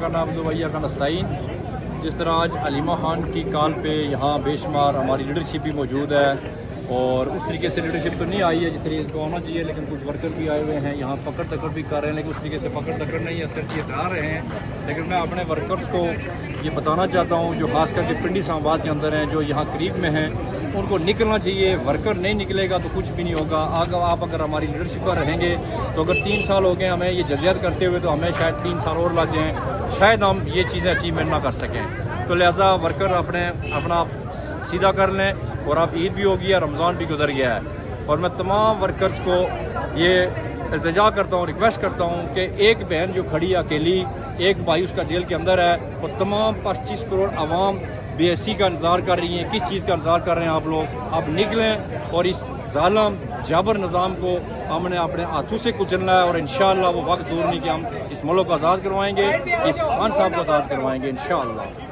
کا نام زویہ کا نستعین۔ جس طرح آج علیمہ خان کی کال پہ یہاں بے شمار ہماری لیڈرشپ بھی موجود ہے، اور اس طریقے سے لیڈرشپ تو نہیں آئی ہے جس طریقے کو آنا چاہیے، لیکن کچھ ورکر بھی آئے ہوئے ہیں یہاں، پکڑ دکڑ بھی کر رہے ہیں، لیکن اس طریقے سے پکڑ دکڑ نہیں ہے، سرچ ہٹا رہے ہیں۔ لیکن میں اپنے ورکرز کو یہ بتانا چاہتا ہوں جو خاص کر کے پنڈی اسلام آباد کے اندر ہیں، جو یہاں قریب میں ہیں، ان کو نکلنا چاہیے۔ ورکر نہیں نکلے گا تو کچھ بھی نہیں ہوگا۔ آپ اگر ہماری لیڈرشپ پر رہیں گے تو اگر 3 سال ہو گئے ہمیں یہ جدوجہد کرتے ہوئے، تو ہمیں شاید 3 سال اور لگ جائیں، شاید ہم یہ چیزیں اچیومنٹ نہ کر سکیں۔ تو لہٰذا ورکر اپنا سیدھا کر لیں، اور اب عید بھی ہو گئی ہے، رمضان بھی گزر گیا ہے، اور میں تمام ورکرز کو یہ التجا کرتا ہوں، ریکویسٹ کرتا ہوں کہ ایک بہن جو کھڑی ہے اکیلی، ایک بھائی اس کا جیل کے اندر ہے، اور تمام 25 کروڑ عوام بے حسی کا انتظار کر رہی ہیں۔ کس چیز کا انتظار کر رہے ہیں آپ لوگ؟ آپ نکلیں اور اس ظالم جابر نظام کو ہم نے اپنے ہاتھوں سے کچلنا ہے، اور انشاءاللہ وہ وقت دور نہیں کہ ہم اس ملک کو آزاد کروائیں گے، اس خان صاحب کو آزاد کروائیں گے انشاءاللہ۔